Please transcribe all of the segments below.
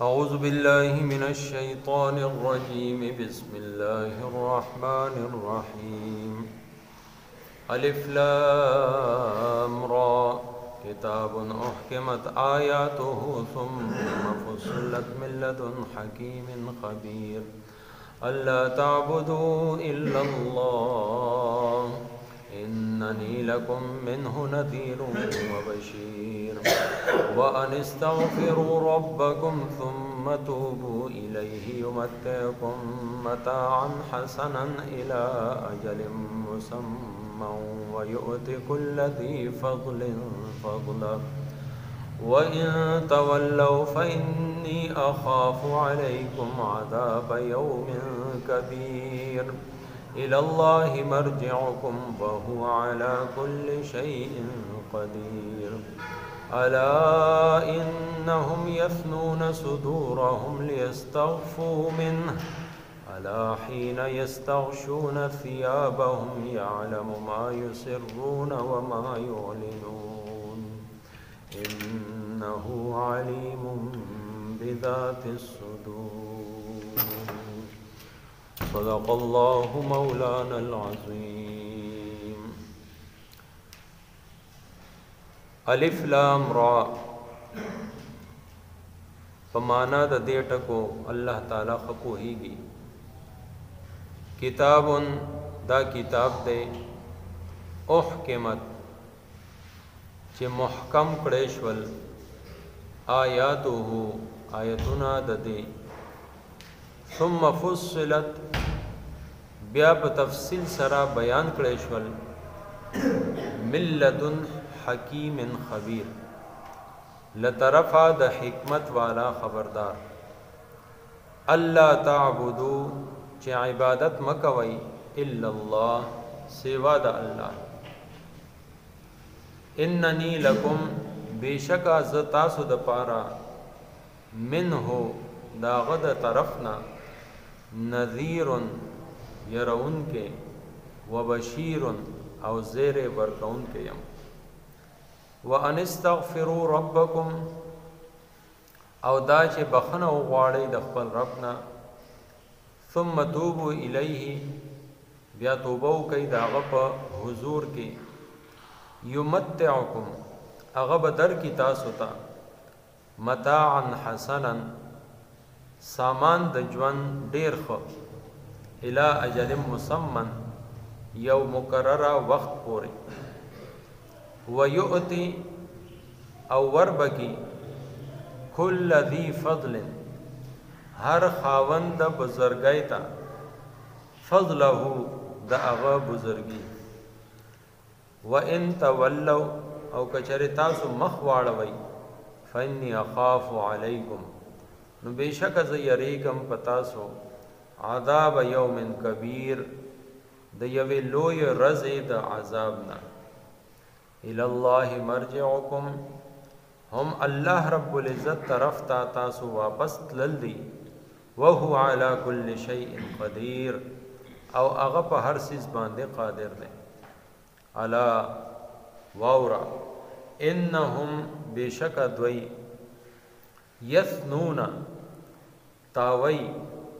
أعوذ بالله من الشيطان الرجيم بسم الله الرحمن الرحيم ألف لام را كتاب أحكمت آياته ثم فصلت من لدن حكيم خبير ألا تعبدوا إلا الله إنني لكم منه نذير وبشير وأن استغفروا ربكم ثم توبوا إليه يمتعكم متاعا حسنا إلى أجل مسمى ويؤت كل ذي فضل فضله وإن تولوا فإني أخاف عليكم عذاب يوم كبير إلى الله مرجعكم وهو على كل شيء قدير ألا إنهم يثنون صدورهم ليستغفوا منه ألا حين يستغشون ثيابهم يعلم ما يسرون وما يعلنون إنه عليم بذات الصدور صدق الله مولانا العظيم الف لام را پمانا د دې ټکو الله تعالی خپو هیږي کتاب دا کتاب دې احکمت چې محکم کړي شول آیاته آیتنا د دې ثم فصلت بیا په تفصیل سره بیان کړي شول ملتن حکیم خبیر لطرفا د حکمت والا خبردار الله تعبدو چې عبادت مکوي الا الله سوا د الله اننی لکم بیشکا ز تاسو د پارا منه داغه د طرفنا نذیر يرون کے وبشیر او زیر ورکون کے یم وان استغفروا ربکم او دا چې بخنه وغواړي د خپل ربنا ثم توبوا الیه بیا توبه کوي داغه په حضور کې یمتعکم هغه بدر کی تاسو ته متاعا حسنا سامان د ژوند ډیر خو الى اجل مسمى یو مقرره وخت پورې ويؤتي او وربکی کل ذی فضل هر خاوند بزرګی تا فضله د هغه بزرګی وان تولوا او کچری تاسو مخ واړوي فإني أخاف عليكم نو بیشک از یریکم پتاسو عذاب یوم کبیر د یوی لوی رزی د عذابنا الى الله مرجعکم هم الله رب العزت طرف تا تاسو واپس تللی وهو على كل شيء قدير او هغه په هر چیز باندې قادر دی الا واورا انهم بیشک دوی یثنون تاوی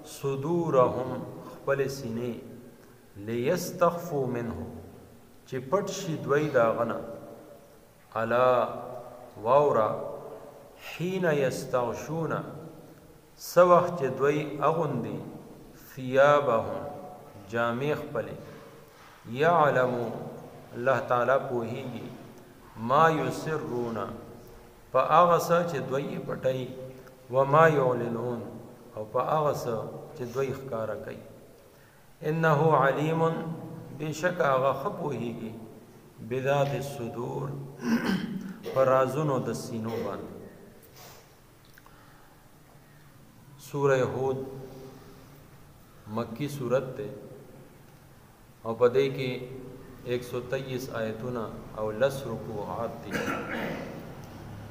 صدورهم خپل سینې لیستخفوا منه چې پټ شي دوی داغنه الا واورا حين يستغشون سوخ چې دوی اغوندي ثيابهم جامع خپل يعلم الله تعالی پوهیږي ما يسرون فاغس چې دوی پټي وما يعلنون او فاغس چې دوی ښکارا کوي انه علیم بشک هغه خپوهیږي بذات الصدور فرازونو د سینو باندې سوره هود مکی سورت ده او پدې کې 123 آیتونه او 10 رکوعات دي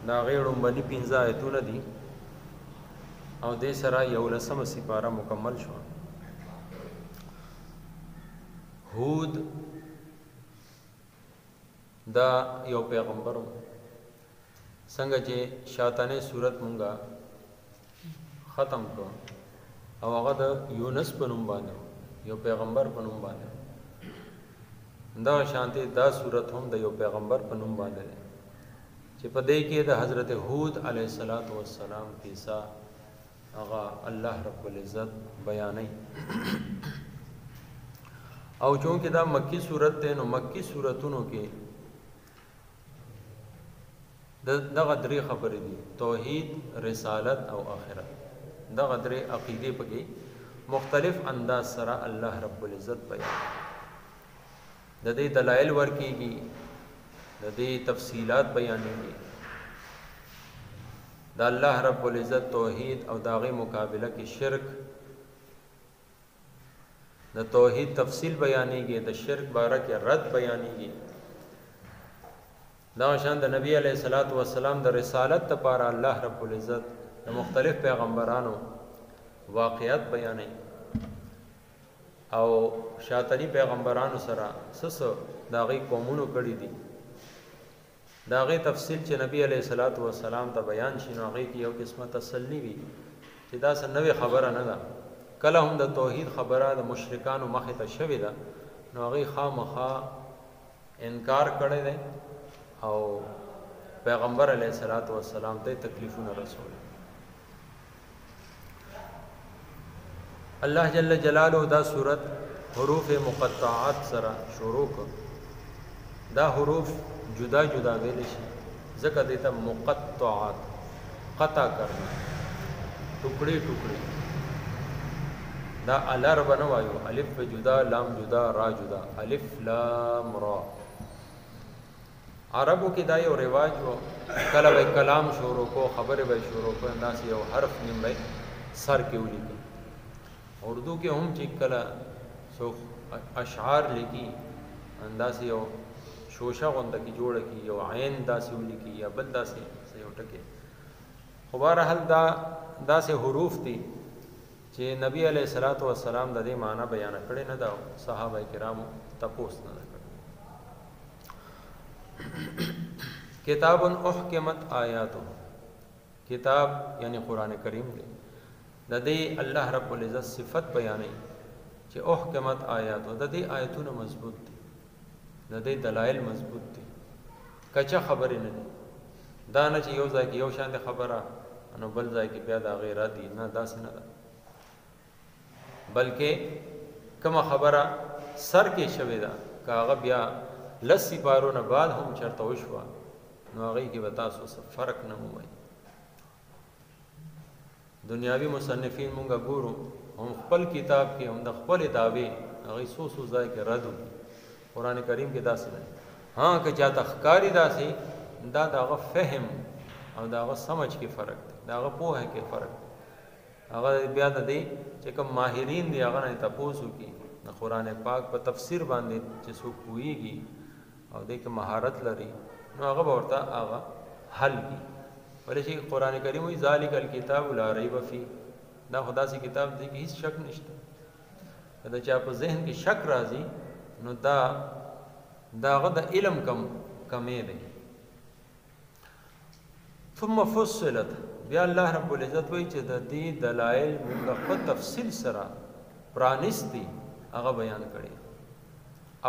دا غیړو باندې 15 آیتونه دي او دې سره یو لسمه سپاره مکمل شو هود دا یو پیغمبر څنګه چې شاتانه صورت مونږه ختم کو او هغه د یونس په نوم باندې یو پیغمبر په نوم باندې دا شانته دا صورت هم د یو پیغمبر په نوم باندې چې په دې کې د حضرت هود علیه السلام کیسه هغه الله رب العزت بیانې او چونکه دا مکی صورت ده نو مکی صورتونو کې دغه درې خبرې دي توحید رسالت او آخرت دغه درې عقیده پکې مختلف انداز سره الله رب العزت بیان د دې دلایل ورکیږي د دې تفصیلات بیانېږي د الله رب العزت توحید او داغه مقابله کې شرک د توحید تفصیل بیانېږي د شرک باره کې رد بیانېږي دا شان د نبی علیہ الصلوۃ والسلام د رسالت لپاره الله رب العزت د مختلف پیغمبرانو واقعیت بیانې او شاتنی پیغمبرانو سره سسو داغي قومونو کړي دي داغي تفصیل چې نبی علیہ الصلوۃ والسلام ته بیان شینو هغه کې یو قسمه تسلی وي چې دا څه نوې خبره نه ده کله هم د توحید خبره د مشرکانو مخه ته شوې ده نو هغه خامخا انکار کړی دی او پیغمبر علیہ الصلوۃ والسلام ته تکلیفونه رسول الله جل جلاله دا صورت حروف مقطعات سره شروع کړ دا حروف جدا جدا ویل شي ځکه دته مقطعات قطع کرنا ټوکړي ټوکړي دا الر بنوایو الف جدا لام جدا را جدا الف لام را عربو کې دا یو رواج وو کله به کلام شروع کو خبره به شروع کو انداز یو حرف نیم به سر کې ولیکي اردو کې هم چې کله سو اشعار لیکي انداز یو شوشه غونډه کې جوړه کی یو عین داسې ولیکي یا بل داسې یو ټکی خو بهرحال داسې حروف دي چې نبی علیہ الصلوۃ والسلام د دې معنی بیان کړي نه دا صحابه کرامو تپوس نه کړ کتاب احکمت آیاته کتاب یعنی قران کریم دی د دې الله رب العزت صفت بیانې چې احکمت آیاته د دې آیتونه مضبوط دي د دې دلایل مضبوط دي کچا خبرې نه دي دا نه چې یو ځای کې یو شان خبره نو بل ځای کې بیا دا غیر دي نه داس نه ده بلکې کومه خبره سر کې شوې ده کاغه بیا لسی بارونه بعد هم چرته وشو نو هغه کې وتا سو فرق نه مومي دنیاوی مصنفین مونږه ګورو هم خپل کتاب کې هم د خپل داوی هغه سو ځای کې رد قرآن کریم کې داسې نه ها که چاته ښکاری داسې دا دغه فهم او دغه سمجھ کې فرق دی دغه پوهه کې فرق هغه بیا د دې چې کوم ماهرین دی هغه نه تاسو کې د قرآن پاک په تفسیر باندې چې څوک کویږي او دې کې مهارت لري نو هغه ورته هغه حل کی ولې چې قرآن کریم وی ذالک الکتاب لا ریب فی دا خدا سي کتاب دی کې هیڅ شک نشته دا چې په ذهن کې شک راځي نو داغه د علم کمې دی ثم فصلت بیا الله رب العزت وی چې د دې دلایل موږ په تفصیل سره پرانیستی هغه بیان کړي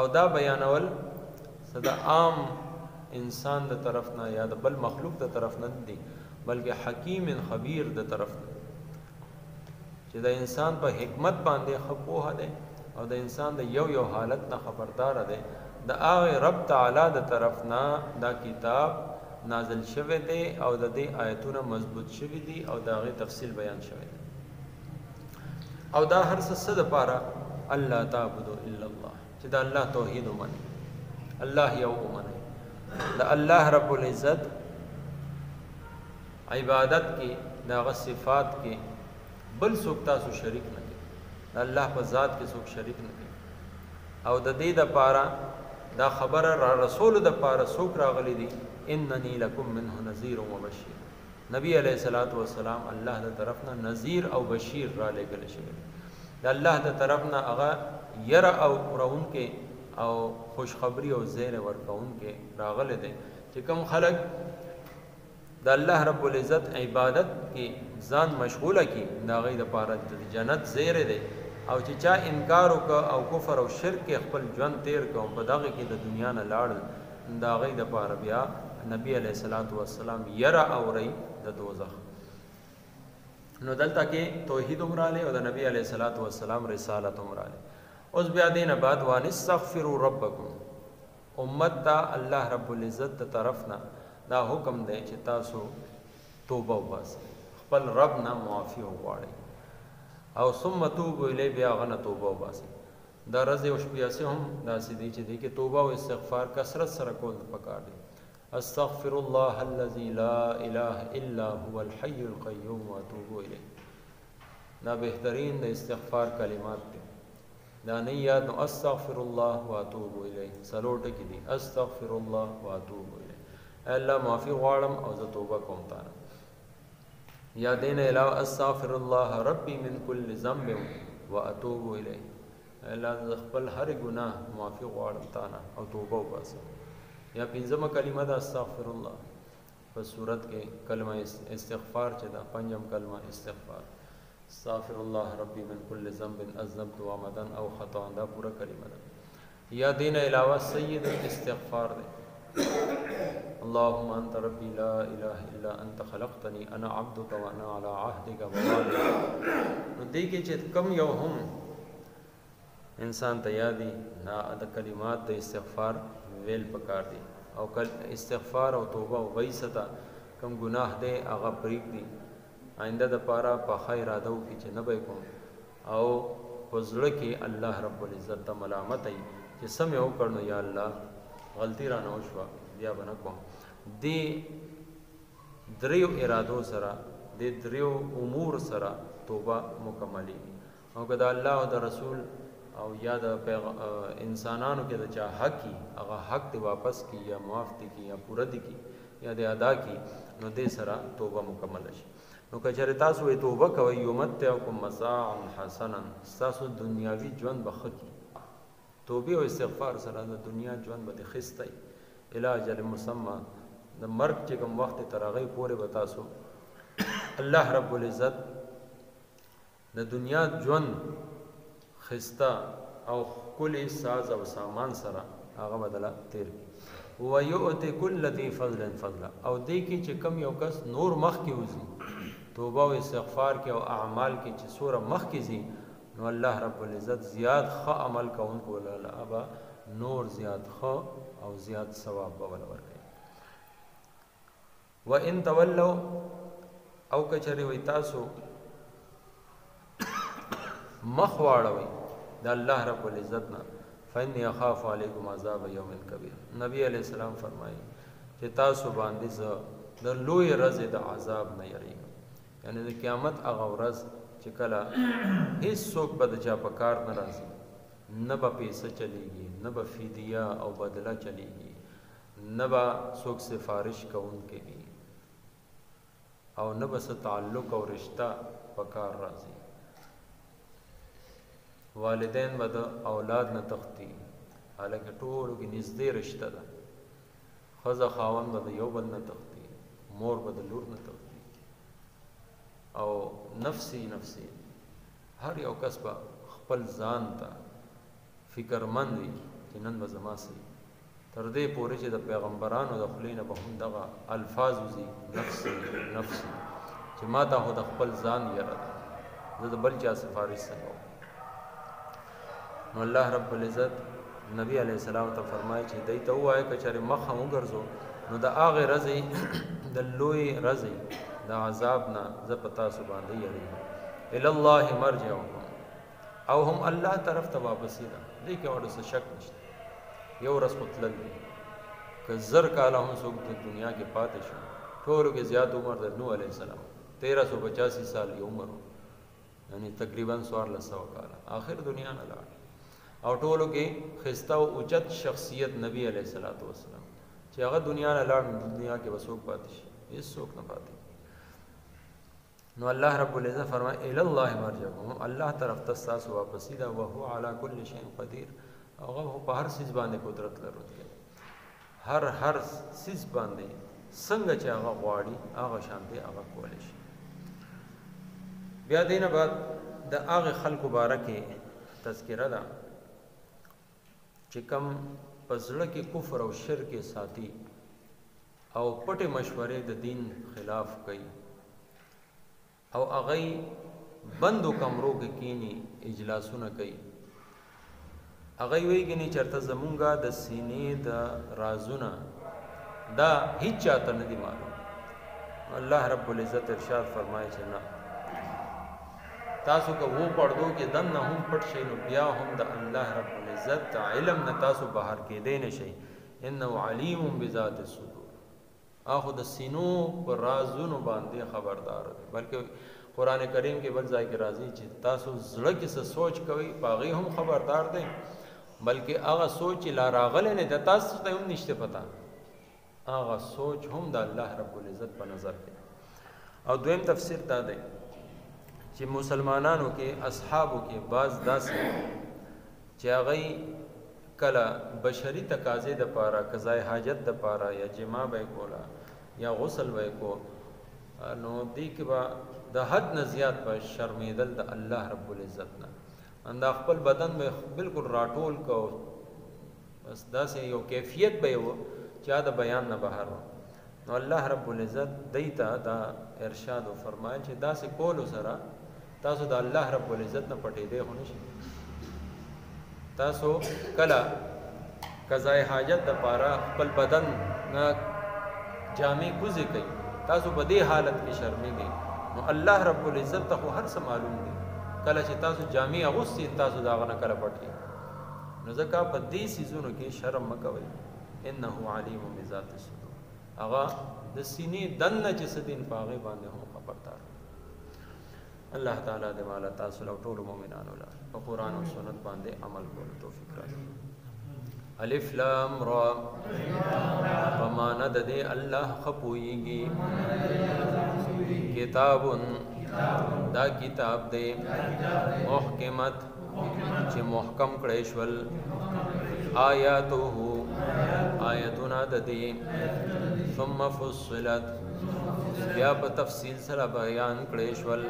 او دا بیانول صدا عام انسان د طرف نه یا د بل مخلوق د طرف نه دی بلکې حکیم خبیر د طرف نه چې د انسان په حکمت باندې خپوه ده او د انسان د یو حالت نه خبردار ده د هغه رب تعالی د طرف نه دا کتاب نازل شوه دی او د دې آیتونه مضبوط شوه دي او دا غي تفصیل بیان شوه دی او دا هر څه د پاره الله تعبدوا الا الله چې دا الله توحید ومني الله یو ومني دا الله رب العزت عبادت کې دا صفات کې بل څوک تاسو شریک نه کړي الله په ذات کې څوک شریک نه کړي او د دې د پاره دا خبره را رسول د پاره څوک راغلي دي انني لكم منه نذير وبشير نبی علیہ الصلوۃ والسلام الله د طرفنا نذیر او بشیر را لګل شوی د الله د طرفنا هغه ير او رون کې او خوشخبری او زیر ورکون کې راغله دي چې کوم خلق د الله رب العزت عبادت کې ځان مشغوله کی دا غي د پاره د جنت زیره دی او چې چا انکار وک او کفر او شرک خپل ژوند تیر کوم په دغه کې د دنیا نه لاړ دا غي د پاره بیا نبی علیہ الصلوۃ والسلام یرا اوري د دوزخ نو دلته کې توحید عمراله او د نبی علیہ الصلوۃ والسلام رسالت عمراله اوس بیا دینه بعد وان استغفروا ربکم امت تا الله رب العزت طرفنا دا حکم دی چې تاسو توبه وباسئ خپل رب نه معافي وغواړئ او ثم توبوا الیه بیا غنه توبه وباسئ دا رز او شپیا سه هم دا سیدی چې دی کې توبه او استغفار کثرت سره کول پکار دی استغفر الله الذي لا اله الا هو الحي القيوم واتوب الیه دا بهترین د استغفار کلمات دي دا نه یاد نو استغفر الله واتوب الیه سلوټ کې دي استغفر الله واتوب الیه الله معافي غواړم او زه توبه کوم تا یا دین علاوه استغفر الله ربي من كل ذنب واتوب الیه الله ز خپل هر ګناه معافي غواړم تا نه او توبه وباسم یا پنځمه کلمه دا استغفر الله په صورت کې کلمه استغفار چې دا پنځم کلمه استغفار استغفر الله ربي من كل ذنب اذنبت وعمدا او خطا دا پورا کلمه ده یا دین علاوه سید الاستغفار ده اللهم انت ربي لا اله الا انت خلقتني انا عبدك وانا على عهدك ووعدك نو دې کې چې کم یو هم انسان ته یادي نا د کلمات د استغفار ویل پکار دي او استغفار او توبه او وایستا کم گناه دے هغه پریک دي آینده د پاره په خیر اراده وکړي چې نه به کوم او پزړه کې الله رب العزت ته ملامت ای چې سم یو کړنو یا الله غلطی را نه وشوه بیا بنه کوم دی دریو ارادو سره دی دریو امور سره توبه مکملی او کدا الله او د رسول او یا د انسانانو کې د چا حق کی هغه حق دی واپس کی یا معاف دی کی یا پوره دی کی یا د ادا کی نو دې سره توبه مکمل شي نو کچره تاسو وي توبه کوي یومتعکم متاعا حسنا تاسو دنیاوی ژوند بخکی توبه او استغفار سره د دنیا ژوند به خسته علاج المسمى د مرګ چې کوم وخت ترغی پورې بتاسو الله رب العزت د دنیا ژوند خسته او کل ساز او سامان سره هغه بدله تیر و یؤتی کل ذی فضل فضلا او دې کې چې کم یو کس نور مخ کې وځي توبه او استغفار کې او اعمال کې چې سوره مخ کې زی نو الله رب العزت زیاد خ عمل کوونکو له ابا نور زیاد خ او زیاد ثواب به ول ورکړي و ان تولوا او کچری وای تاسو مخ واړوي د الله رب العزت نه فإني أخاف عليكم عذاب يوم كبير نبی علیہ السلام فرمایي چې تاسو باندې زه د لوی ورځې د عذاب نه یریږم یعنی د قیامت هغه ورځ چې کله هیڅ څوک به د چا په کار نه راځي نه به پیسه چلیږي نه به فدیه او بدله چلیږي نه به څوک سفارش کوونکی وي او نه به څه تعلق او رشته په کار راځي والدین به د اولاد نه تختی حالکه ټولو کې نږدې رشته ده ښځه خاوند به د یو بل نه تختی مور به د لور نه تختی او نفسی نفسی هر یو کس به خپل ځان ته فکرمند وي چې نن به زما سي تر دې پورې چې د پیغمبرانو د خولې نه به هم دغه الفاظ وځي نفسی نفسی چې ما ته خو د خپل ځان یره ده زه د بل چا سفارش نه کوم نو الله رب العزت نبی علیہ السلام ته فرمایي چې دای ته وایي کچره مخ هم ګرځو نو د هغه رضی د لوی رضی د عذاب نه ز پتا سو باندې یری ال الله مرجعهم او هم الله طرف ته واپس دي دې کې اور څه شک نشته یو رس مطلب که زر کاله هم څوک د دنیا کې پاتې شو ټولو کې زیات عمر د نوح علیہ السلام 1385 سال یې عمر یعنی تقریبا 1400 کال آخر دنیا نه لاړ او ټولو کې خسته او اوچت شخصیت نبی علیہ الصلوۃ والسلام چې هغه دنیا نه لاړ دنیا کې وسوک پاتې شي هیڅ څوک نه پاتې نو الله رب العزت فرمای ال الله مرجعکم الله طرف ته تاسو واپس دي او هو علی کل شیء قدیر هغه په هر چیز باندې قدرت لري هر چیز باندې څنګه چې هغه غواړي هغه شان دی هغه کولای شي بیا دینه بعد د هغه خلکو باره کې تذکره ده چې کم په زړه کې کفر او شرک ساتي او پټه مشورې د دین خلاف کوي او هغه بندو کمرو کې کینی اجلاسونه کوي هغه ویږي نه چرته زمونږه د سینې د رازونه دا هیڅ چاته نه دی معلوم الله رب العزت ارشاد فرمایي چې نه تاسو کو وہ پردو کې دن نه هم پټ شي نو بیا هم د الله رب العزت علم نه تاسو بهر کې دی نه شي انه علیم بذات الصدور اخو د سینو پر رازونو باندې خبردار دی بلکې قران کریم کې بل ځای کې راځي چې تاسو زړه کې څه سوچ کوي پاغي هم خبردار دی بلکې هغه سوچ لا راغله نه د تاسو ته هم نشته پتا هغه سوچ هم د الله رب العزت په نظر کې او دویم تفسیر دا دی چې مسلمانانو کې اصحابو کې بعض داسې چې هغه کله بشری تقاضې د پاره قضای حاجت د پاره یا جما به کولا یا غسل به کو نو دې کې با د حد نه زیات په شرمېدل د الله رب العزت نه اند خپل بدن به بالکل راټول کو بس داسې یو کیفیت به و چې دا بیان نه بهر نو الله رب العزت دیتا دا ارشاد او فرمایي چې داسې کول سره تاسو د الله رب العزت نه پټې دی هونه شي تاسو کله قضای حاجت د پاره خپل بدن نه جامې کوزي کوي تاسو په دې حالت کې شرمېږئ نو الله رب العزت ته هر څه معلوم دی کله چې تاسو جامې اغوستي تاسو داغه نه کله پټ کی نو ځکه په دې سيزونو کې شرم مکوئ انه علیم بذات الصدور هغه د سینې دنه چې سدين پاغه باندې هم خبردار الله تعالی دې مال تاسو له ټول مؤمنانو له قرآن او سنت باندې عمل کولو توفیق راکړي الف لام را فماند دې الله خپويږي کتاب دا کتاب دې محکمت چې محکم کړي شول آیاته آیاتنا د دې ثم فصلت بیا په تفصیل سره بیان کړي شول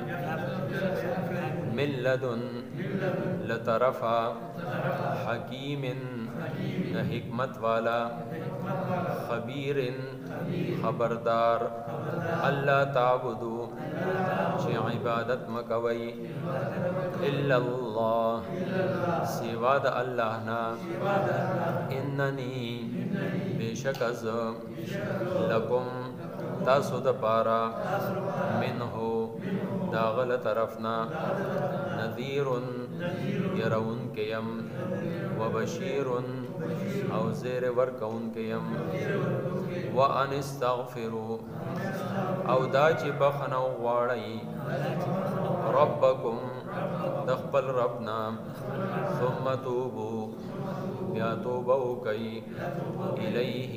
من لدن لطرفا حکیم حکمت والا خبیر خبردار الله تعبدو چې عبادت مکوي الا الله سوا د الله نه انني بشک از لکم تاسو د پارا منه داغل طرفنا نذیر يرون کیم وبشیر او زیر ورکون کیم وان استغفروا او دا چې بخنو غواړی ربکم دخپل ربنا ثم توبوا بیا توبه وکي الیه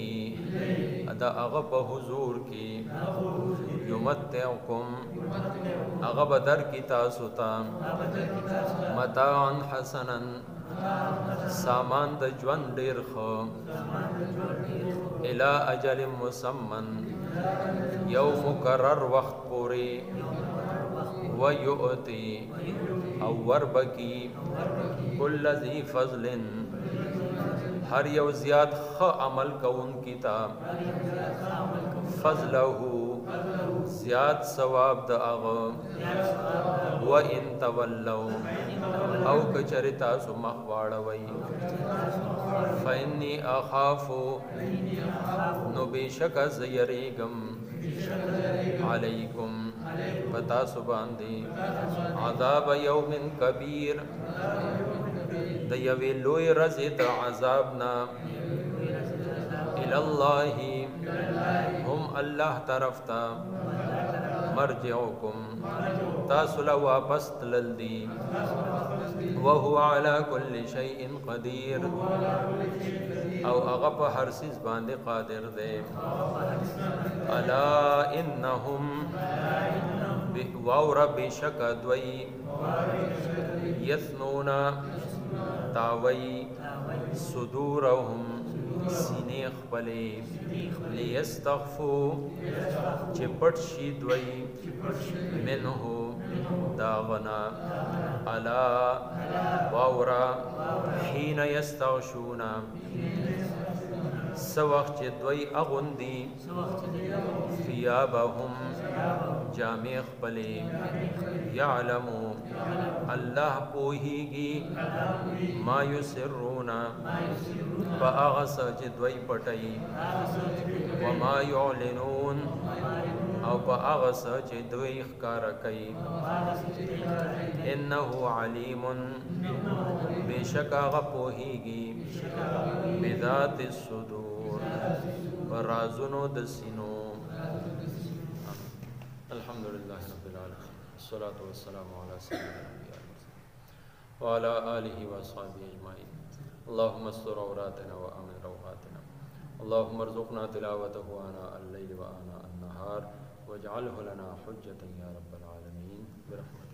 ادا هغه په حضور کې یمتعکم هغه بدر کی تاسو ته متاعا حسنا سامان د ژوند ډیر خو الی اجل مسمن یو مقرر وخت پوری ویؤتی او وربکی کل ذی فضل ہر یو زیاد خ عمل کون کی تا فضلہ زیاد ثواب د اغه و ان تولوا او کچرتا سمخ واړوي فإني أخاف نو بشک زيريګم علیکم پتا سبحان دی عذاب یوم کبیر د یوی لوی رزت عذابنا الالله هم الله طرف تا مرجعکم تاسو له واپس تلل دي وهو على كل شيء قدير او هغه په هر څه باندې قادر دی الا انهم ورب شکدوی یثنون تاوی صدورهم سینې خپلې لیستغفو چې پټ شي دوی منه داغنا الا واورا حين يستغشون سوخت دوی اغندی ثيابهم جامع خپلی یعلمو الله پوهیگی ما یسرون پا اغس جدوی پٹی وما یعلنون او پا اغس جدوی اخکارکی انه علیم بیشک آغا پوهیگی بذات الصدور برازنو دسینو. الحمد لله رب العالمين والصلاة والسلام على سيدنا الأنبياء والمرسلين وعلى آله وأصحابه أجمعين. اللهم استر عوراتنا وأمن روعاتنا. اللهم ارزقنا تلاوته آناء الليل وآناء النهار واجعله لنا حجة يا رب العالمين برحمتك.